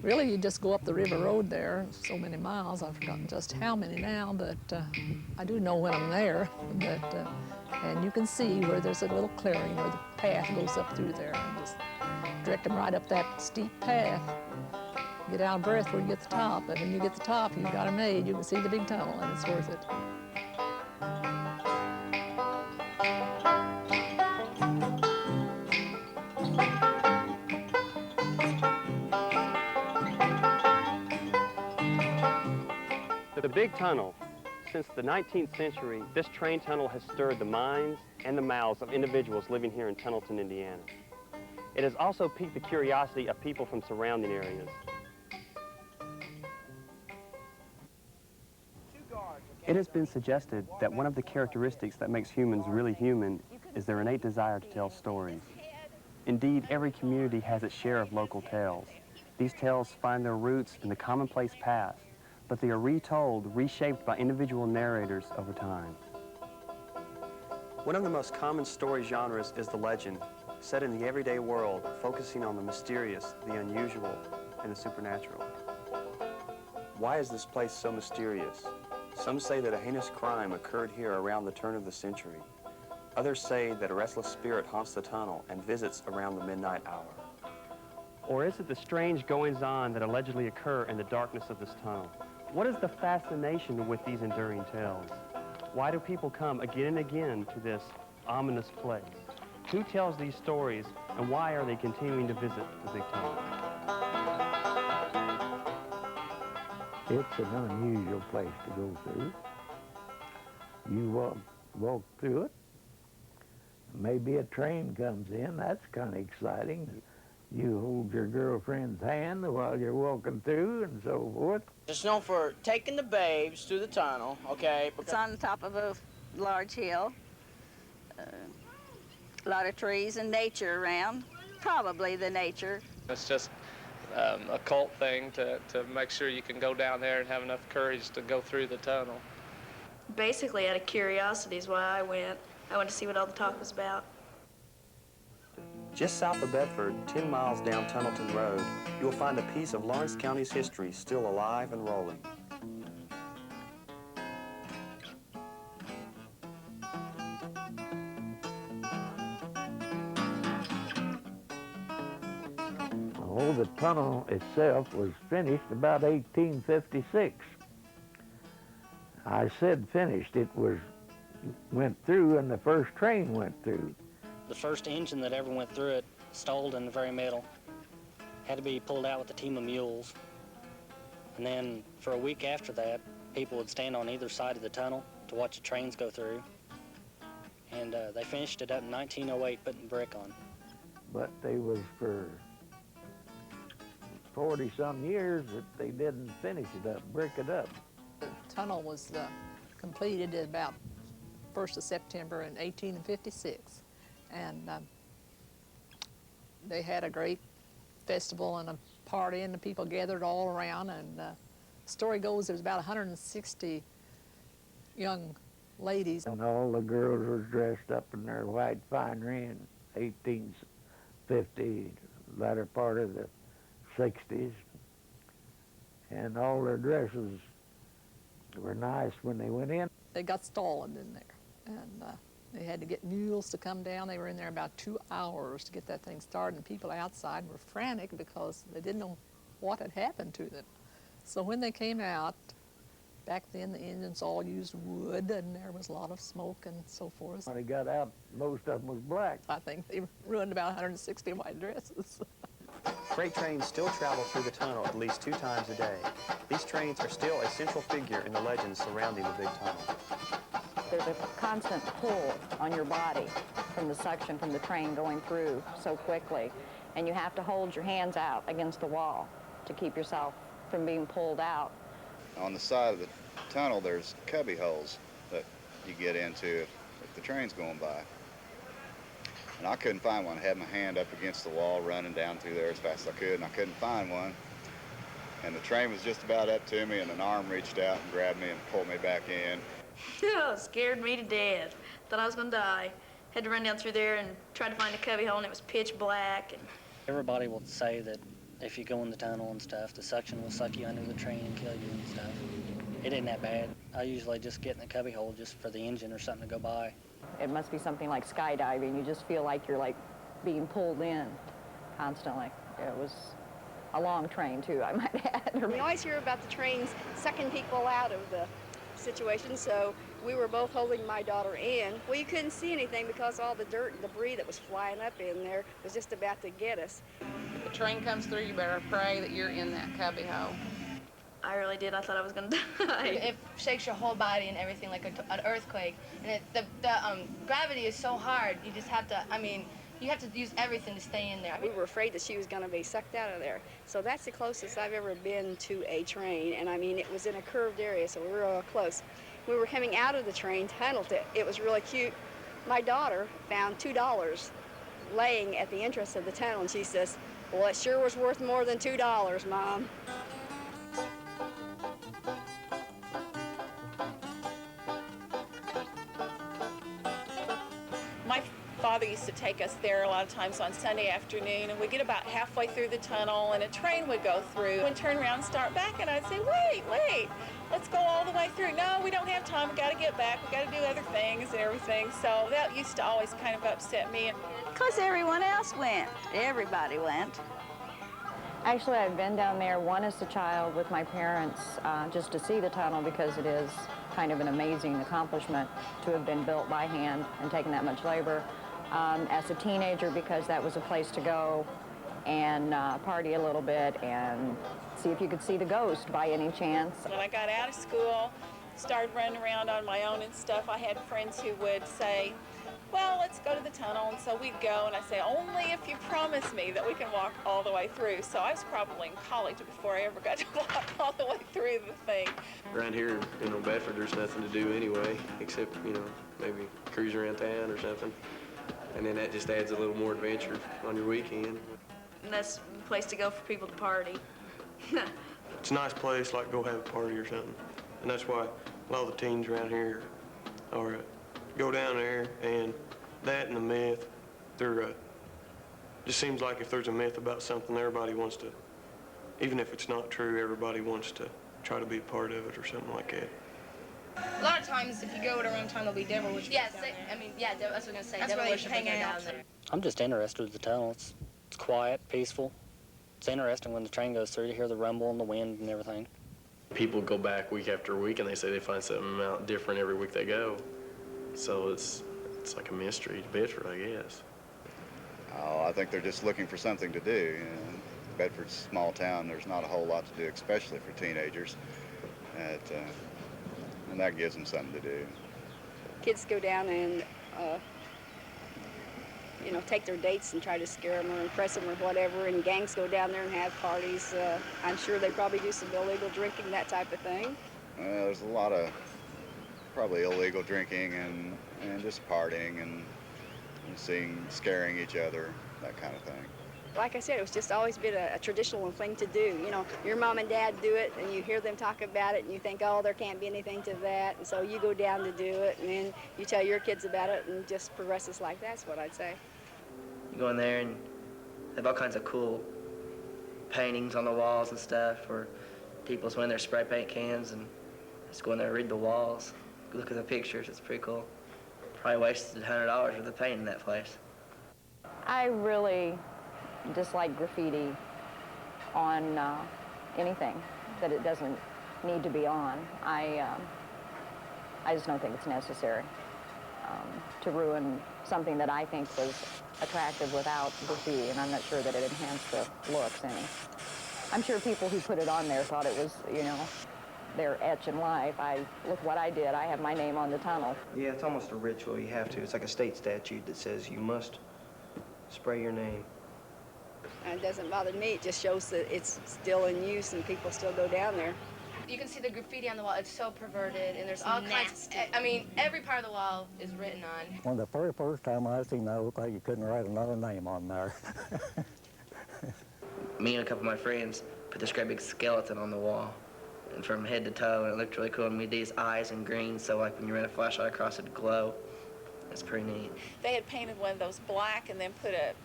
Really, you just go up the river road there, so many miles. I've forgotten just how many now, but I do know when I'm there. And you can see where there's a little clearing where the path goes up through there. And just direct them right up that steep path. Get out of breath before you get to the top. But when you get to the top, you've got it made. You can see the big tunnel, and it's worth it. The Big Tunnel. Since the 19th century, this train tunnel has stirred the minds and the mouths of individuals living here in Tunnelton, Indiana. It has also piqued the curiosity of people from surrounding areas. It has been suggested that one of the characteristics that makes humans really human is their innate desire to tell stories. Indeed, every community has its share of local tales. These tales find their roots in the commonplace past, but they are retold, reshaped by individual narrators over time. One of the most common story genres is the legend, set in the everyday world, focusing on the mysterious, the unusual, and the supernatural. Why is this place so mysterious? Some say that a heinous crime occurred here around the turn of the century. Others say that a restless spirit haunts the tunnel and visits around the midnight hour. Or is it the strange goings-on that allegedly occur in the darkness of this tunnel? What is the fascination with these enduring tales? Why do people come again and again to this ominous place? Who tells these stories, and why are they continuing to visit the Big Tunnel? It's an unusual place to go through. You walk through it. Maybe a train comes in. That's kind of exciting. You hold your girlfriend's hand while you're walking through and so forth. It's known for taking the babes through the tunnel, okay? It's on the top of a large hill. A lot of trees and nature around. Probably the nature. It's just a cult thing to make sure you can go down there and have enough courage to go through the tunnel. Basically, out of curiosity is why I went. I went to see what all the talk was about. Just south of Bedford, 10 miles down Tunnelton Road, you'll find a piece of Lawrence County's history still alive and rolling. Oh, the tunnel itself was finished about 1856. I said finished. It went through, and the first train went through. The first engine that ever went through it stalled in the very middle. Had to be pulled out with a team of mules. And then for a week after that, people would stand on either side of the tunnel to watch the trains go through. And they finished it up in 1908, putting brick on. But they was for 40-some years that they didn't finish it up, brick it up. The tunnel was completed at about 1st of September in 1856. And they had a great festival and a party, and the people gathered all around. And the story goes there's about 160 young ladies. And all the girls were dressed up in their white finery in 1850, latter part of the 60s. And all their dresses were nice when they went in. They got stalled in there. And they had to get mules to come down. They were in there about 2 hours to get that thing started, and people outside were frantic because they didn't know what had happened to them. So when they came out, back then the engines all used wood, and there was a lot of smoke and so forth. When they got out, most of them was black. I think they ruined about 160 white dresses. Freight trains still travel through the tunnel at least 2 times a day. These trains are still a central figure in the legends surrounding the Big Tunnel. There's a constant pull on your body from the suction from the train going through so quickly, and you have to hold your hands out against the wall to keep yourself from being pulled out. On the side of the tunnel, there's cubby holes that you get into if the train's going by. And I couldn't find one. I had my hand up against the wall running down through there as fast as I could, and I couldn't find one. And the train was just about up to me, and an arm reached out and grabbed me and pulled me back in. Scared me to death. Thought I was gonna die. Had to run down through there and try to find a cubby hole, and it was pitch black. And Everybody will say that if you go in the tunnel and stuff, the suction will suck you under the train and kill you and stuff. It isn't that bad. I usually just get in the cubby hole just for the engine or something to go by. It must be something like skydiving. You just feel like you're like being pulled in constantly. It was a long train too, I might add. We always hear about the trains sucking people out of the situation, so we were both holding my daughter in. Well, you couldn't see anything because all the dirt and debris that was flying up in there was just about to get us. If the train comes through, you better pray that you're in that cubby hole. I really did. I thought I was gonna die. It shakes your whole body and everything like an earthquake. And the gravity is so hard. You just have to, you have to use everything to stay in there. We were afraid that she was going to be sucked out of there. So that's the closest I've ever been to a train. And it was in a curved area, so we were real close. We were coming out of the train tunnel. It was really cute. My daughter found $2 laying at the entrance of the tunnel, and she says, "Well, it sure was worth more than $2, Mom." My father used to take us there a lot of times on Sunday afternoon, and we'd get about halfway through the tunnel and a train would go through and turn around and start back, and I'd say, wait, let's go all the way through. No, we don't have time, we got to get back, we got to do other things and everything. So that used to always kind of upset me. Because everyone else went. Everybody went. Actually, I've been down there, one as a child with my parents, just to see the tunnel because it is kind of an amazing accomplishment to have been built by hand and taken that much labor. As a teenager, because that was a place to go and party a little bit and see if you could see the ghost by any chance. When I got out of school, started running around on my own and stuff, I had friends who would say, well, let's go to the tunnel, and so we'd go, and I'd say, only if you promise me that we can walk all the way through. So I was probably in college before I ever got to walk all the way through the thing. Around here, Bedford, there's nothing to do anyway, except, maybe cruise around town or something. And then that just adds a little more adventure on your weekend. And that's the place to go for people to party. It's a nice place, like go have a party or something. And that's why a lot of the teens around here are go down there, and that and the myth, just seems like if there's a myth about something, everybody wants to, even if it's not true, everybody wants to try to be a part of it or something like that. A lot of times, if you go around town, there'll be devil worshippers down there. That's what I was going to say. That's devil worshippers hang out down there. I'm just interested with the tunnel. It's quiet, peaceful. It's interesting when the train goes through to hear the rumble and the wind and everything. People go back week after week, and they say they find something out different every week they go. So it's like a mystery to Bedford, I guess. Oh, I think they're just looking for something to do. Bedford's a small town. There's not a whole lot to do, especially for teenagers. And that gives them something to do. Kids go down and, take their dates and try to scare them or impress them or whatever, and gangs go down there and have parties. I'm sure they probably do some illegal drinking, that type of thing. There's a lot of probably illegal drinking and just partying and scaring each other, that kind of thing. Like I said, it was just always been a traditional thing to do. Your mom and dad do it, and you hear them talk about it, and you think, oh, there can't be anything to that, and so you go down to do it, and then you tell your kids about it, and just progresses like that. That's what I'd say. You go in there and they have all kinds of cool paintings on the walls and stuff, or people swing their spray paint cans, and just go in there and read the walls, look at the pictures. It's pretty cool. Probably wasted $100 worth of paint in that place. I really dislike graffiti on anything that it doesn't need to be on. I just don't think it's necessary to ruin something that I think was attractive without graffiti, and I'm not sure that it enhanced the looks any. I'm sure people who put it on there thought it was, their etch in life. Look what I did. I have my name on the tunnel. Yeah, it's almost a ritual. You have to. It's like a state statute that says you must spray your name. And it doesn't bother me. It just shows that it's still in use and people still go down there. You can see the graffiti on the wall. It's so perverted, and there's all kinds. Every part of the wall is written on. Well, the very first time I seen that, it looked like you couldn't write another name on there. Me and a couple of my friends put this great big skeleton on the wall, and from head to toe, and it looked really cool. And we had these eyes in green, so like when you ran a flashlight across, it'd glow. That's pretty neat. They had painted one of those black and then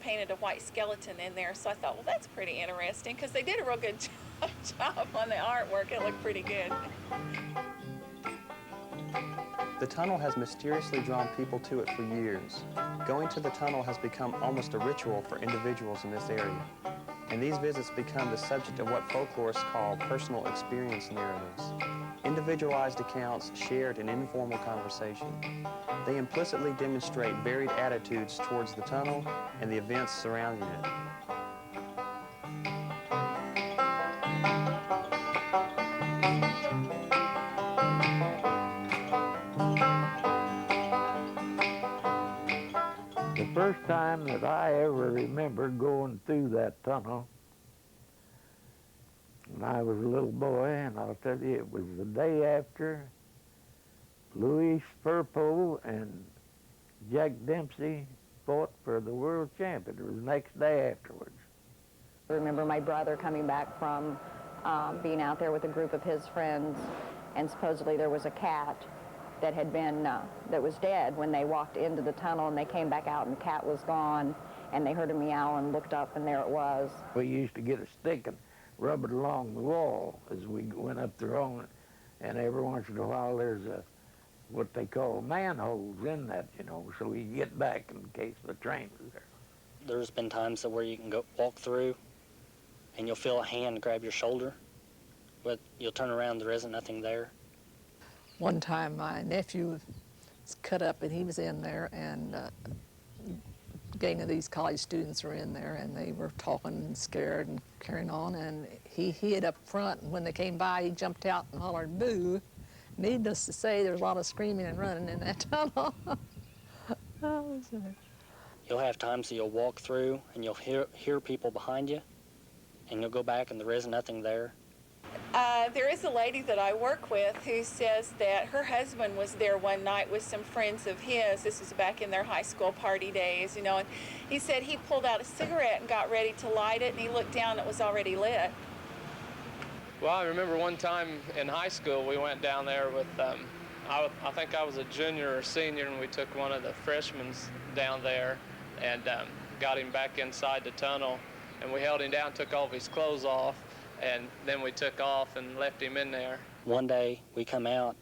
painted a white skeleton in there. So I thought, well, that's pretty interesting because they did a real good job on the artwork. It looked pretty good. The tunnel has mysteriously drawn people to it for years. Going to the tunnel has become almost a ritual for individuals in this area. And these visits become the subject of what folklorists call personal experience narratives. Individualized accounts shared in informal conversation. They implicitly demonstrate varied attitudes towards the tunnel and the events surrounding it. The first time that I ever remember going through that tunnel, when I was a little boy, and I'll tell you, it was the day after Louis Firpo and Jack Dempsey fought for the world champion. It was the next day afterwards. I remember my brother coming back from being out there with a group of his friends, and supposedly there was a cat that had been, that was dead when they walked into the tunnel, and they came back out and the cat was gone, and they heard a meow and looked up and there it was. We used to get a stick and rub it along the wall as we went up the road, and every once in a while there's what they call manholes in that, you know, so we get back in case the train was there. There's been times where you can go walk through and you'll feel a hand grab your shoulder, but you'll turn around, there isn't nothing there. One time my nephew was cut up and he was in there, and a gang of these college students were in there, and they were talking and scared and carrying on, and he hid up front, and when they came by he jumped out and hollered boo. Needless to say, there was a lot of screaming and running in that tunnel. You'll have times that you'll walk through and you'll hear people behind you, and you'll go back and there is nothing there. There is a lady that I work with who says that her husband was there one night with some friends of his. This was back in their high school party days, you know, and he said he pulled out a cigarette and got ready to light it, and he looked down and it was already lit. Well, I remember one time in high school we went down there with, I think I was a junior or senior, and we took one of the freshmen down there and got him back inside the tunnel, and we held him down, took all of his clothes off, and then we took off and left him in there. One day we come out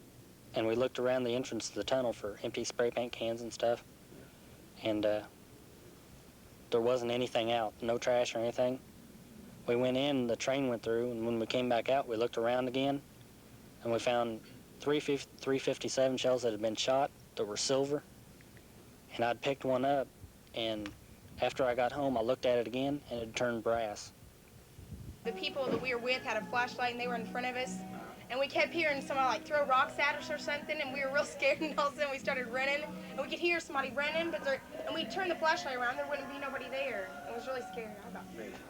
and we looked around the entrance to the tunnel for empty spray paint cans and stuff, and there wasn't anything out, no trash or anything. We went in, the train went through, and when we came back out, we looked around again, and we found 357 shells that had been shot that were silver, and I'd picked one up, and after I got home, I looked at it again, and it had turned brass. The people that we were with had a flashlight, and they were in front of us, and we kept hearing somebody like throw rocks at us or something, and we were real scared, and all of a sudden we started running, and we could hear somebody running, and we turned the flashlight around, there wouldn't be nobody there. It was really scary.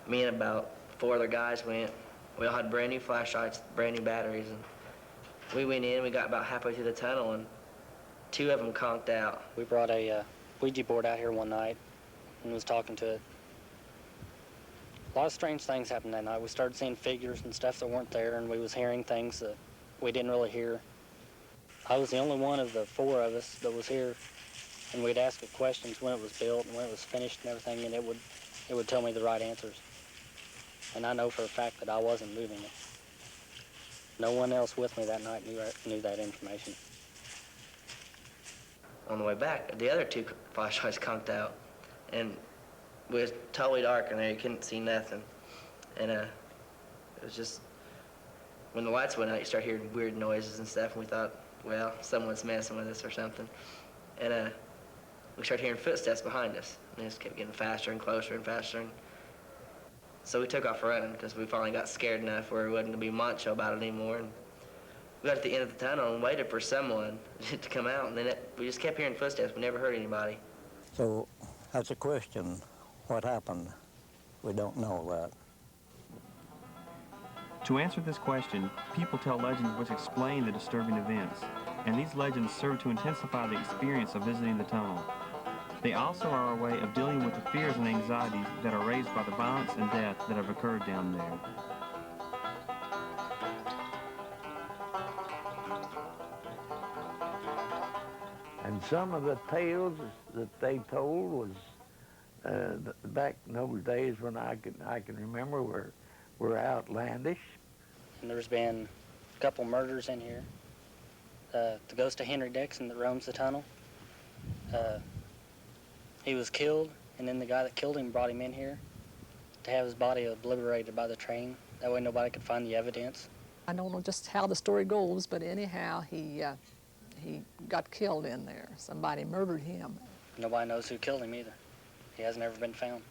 Me and about 4 other guys went. We all had brand new flashlights, brand new batteries, and we went in, we got about halfway through the tunnel, and 2 of them conked out. We brought a Ouija board out here one night and was talking to it. A lot of strange things happened that night. We started seeing figures and stuff that weren't there, and we was hearing things that we didn't really hear. I was the only one of the 4 of us that was here, and we'd ask it questions when it was built and when it was finished and everything, and it would tell me the right answers. And I know for a fact that I wasn't moving it. No one else with me that night knew that information. On the way back, the other 2 flashlights conked out, and it was totally dark in there. You couldn't see nothing. And it was just, when the lights went out, you start hearing weird noises and stuff, and we thought, well, someone's messing with us or something. And we started hearing footsteps behind us, and it just kept getting faster and closer and faster. And so we took off running because we finally got scared enough where we wasn't going to be macho about it anymore. And we got to the end of the tunnel and waited for someone to come out, and then we just kept hearing footsteps. We never heard anybody. So that's a question. What happened? We don't know that. To answer this question, people tell legends which explain the disturbing events, and these legends serve to intensify the experience of visiting the tunnel. They also are a way of dealing with the fears and anxieties that are raised by the violence and death that have occurred down there. And And some of the tales that they told was back in those days when I can remember were outlandish. And there's been a couple murders in here. The ghost of Henry Dixon that roams the tunnel. He was killed, and then the guy that killed him brought him in here to have his body obliterated by the train. That way nobody could find the evidence. I don't know just how the story goes, but anyhow, he got killed in there. Somebody murdered him. Nobody knows who killed him either. He hasn't ever been found.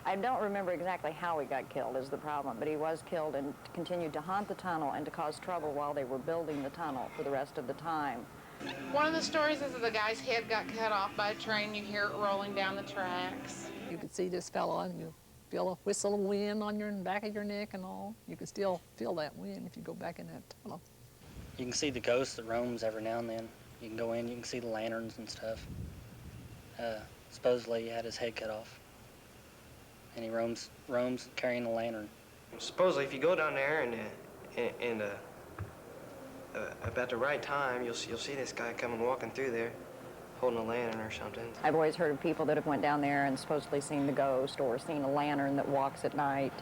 I don't remember exactly how he got killed is the problem, but he was killed and continued to haunt the tunnel and to cause trouble while they were building the tunnel for the rest of the time. One of the stories is that the guy's head got cut off by a train. You hear it rolling down the tracks. You could see this fellow and you feel a whistle of wind on your back of your neck and all. You can still feel that wind if you go back in that tunnel. You can see the ghost that roams every now and then. You can go in, you can see the lanterns and stuff. Supposedly he had his head cut off. And he roams carrying a lantern. Supposedly if you go down there and about the right time, you'll see this guy coming walking through there, holding a lantern or something. I've always heard of people that have went down there and supposedly seen the ghost or seen a lantern that walks at night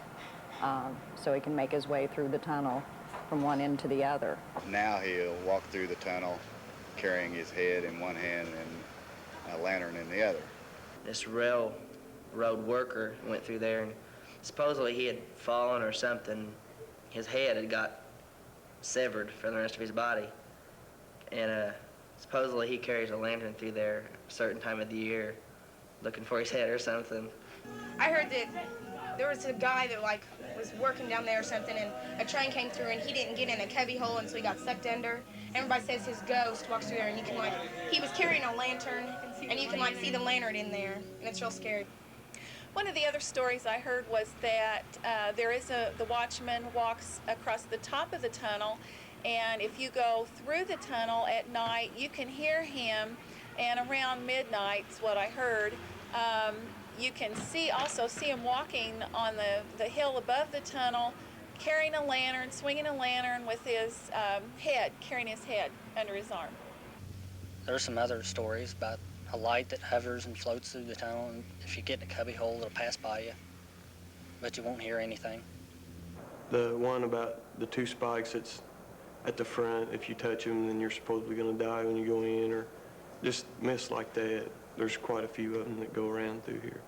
so he can make his way through the tunnel from one end to the other. Now he'll walk through the tunnel carrying his head in one hand and a lantern in the other. This railroad worker went through there, and supposedly he had fallen or something. His head had got severed from the rest of his body, and supposedly he carries a lantern through there a certain time of the year looking for his head or something. I heard that there was a guy that was working down there or something, and a train came through and he didn't get in a cubby hole, and so he got sucked under. Everybody says his ghost walks through there, and you can he was carrying a lantern, and you can see the lantern in there, and it's real scary. One of the other stories I heard was that the watchman walks across the top of the tunnel, and if you go through the tunnel at night, you can hear him, and around midnight is what I heard. You can also see him walking on the hill above the tunnel, carrying a lantern, swinging a lantern with his carrying his head under his arm. There's some other stories about a light that hovers and floats through the tunnel, and if you get in a cubby hole, it'll pass by you, but you won't hear anything. The one about the two spikes that's at the front, if you touch them, then you're supposedly going to die when you go in, or just myths like that. There's quite a few of them that go around through here.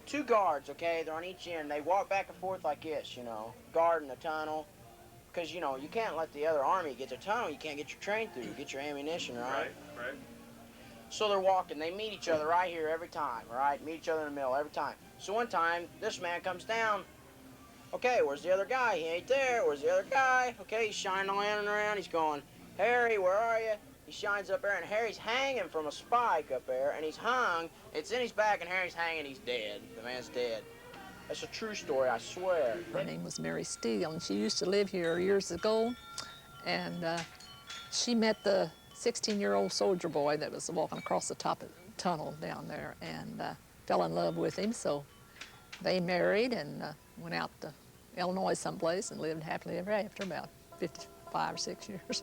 Two guards, okay? They're on each end. They walk back and forth like this, guarding the tunnel. Because, you can't let the other army get the tunnel. You can't get your train through, get your ammunition, right? Right. So they're walking. They meet each other right here every time, right? Meet each other in the middle every time. So one time, this man comes down. Okay, where's the other guy? He ain't there. Where's the other guy? Okay, he's shining the lantern around. He's going, Harry, where are you? He shines up there, and Harry's hanging from a spike up there, and he's hung. It's in his back, and Harry's hanging. He's dead. The man's dead. That's a true story, I swear. Her name was Mary Steele, and she used to live here years ago, and she met the 16-year-old soldier boy that was walking across the top of the tunnel down there, and fell in love with him, so they married and went out to Illinois someplace and lived happily ever after, about 55 or 6 years.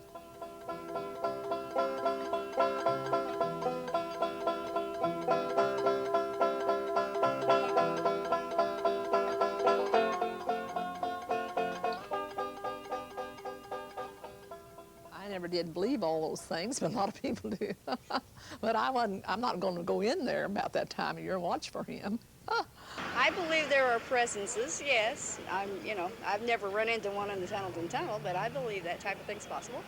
I never did believe all those things, but a lot of people do. But I'm not going to go in there about that time of year and watch for him. I believe there are presences, yes. I've never run into one in the Tunnelton Tunnel, but I believe that type of thing's possible.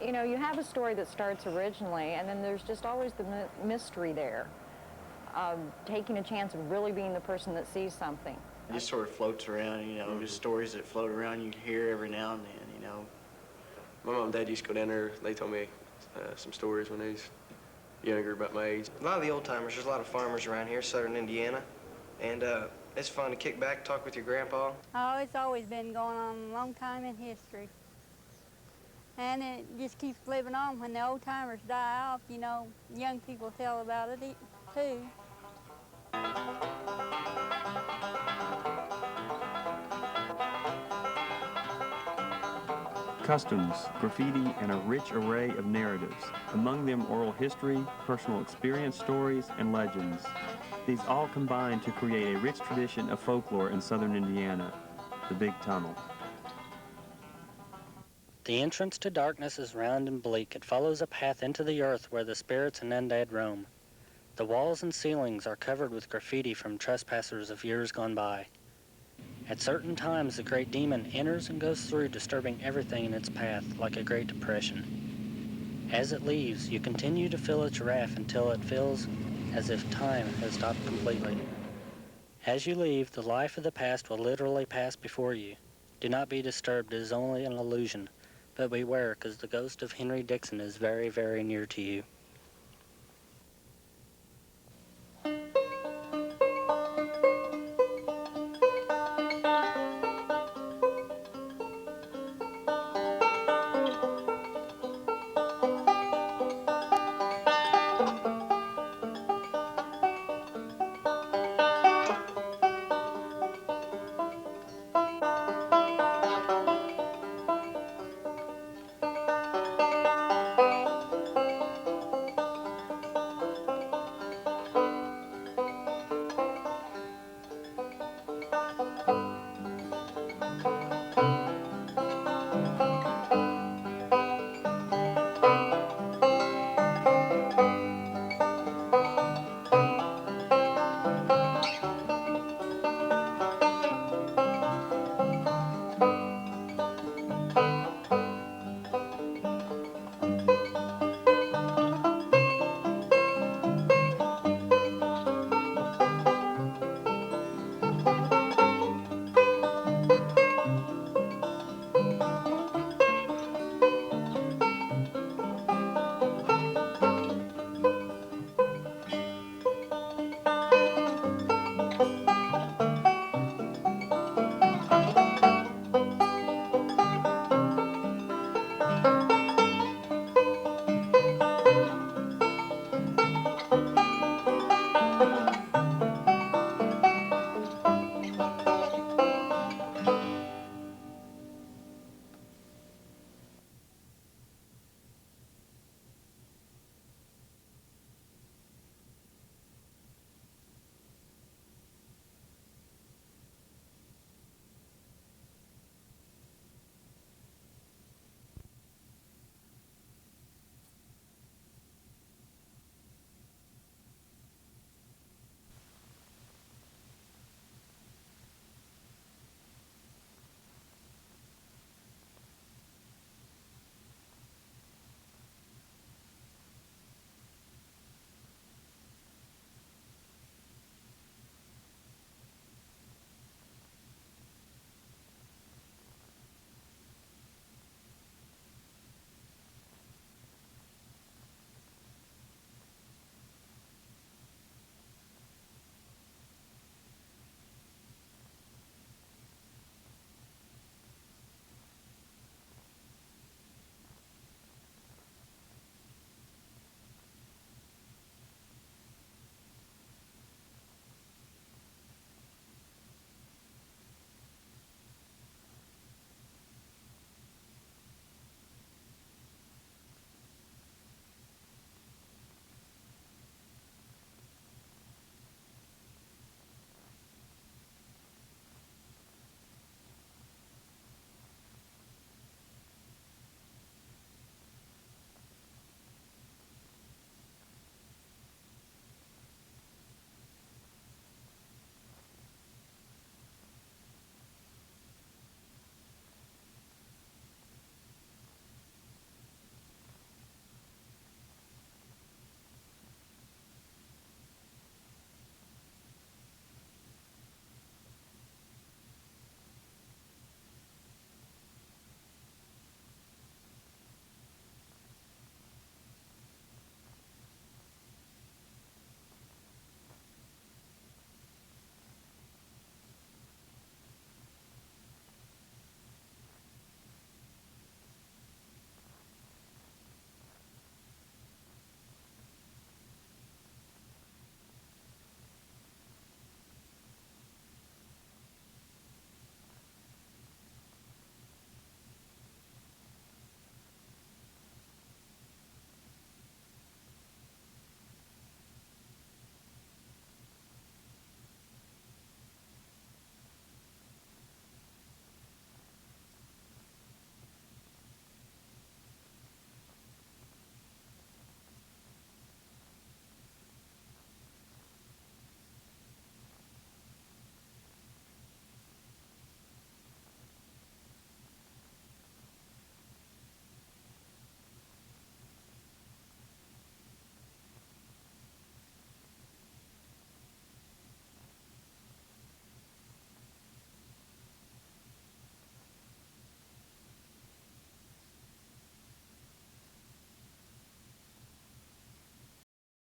You have a story that starts originally, and then there's just always the mystery there of taking a chance of really being the person that sees something. It just sort of floats around, just stories that float around you hear every now and then, My mom and dad used to go down there. They told me some stories when they was younger about my age. A lot of the old timers, there's a lot of farmers around here, southern Indiana, and it's fun to kick back, talk with your grandpa. Oh, it's always been going on a long time in history. And it just keeps living on. When the old timers die off, young people tell about it too. customs, graffiti, and a rich array of narratives, among them oral history, personal experience stories, and legends. These all combine to create a rich tradition of folklore in southern Indiana, the Big Tunnel. The entrance to darkness is round and bleak. It follows a path into the earth where the spirits and undead roam. The walls and ceilings are covered with graffiti from trespassers of years gone by. At certain times, the great demon enters and goes through, disturbing everything in its path like a great depression. As it leaves, you continue to fill its wrath until it feels as if time has stopped completely. As you leave, the life of the past will literally pass before you. Do not be disturbed, it is only an illusion. But beware, because the ghost of Henry Dixon is very, very near to you.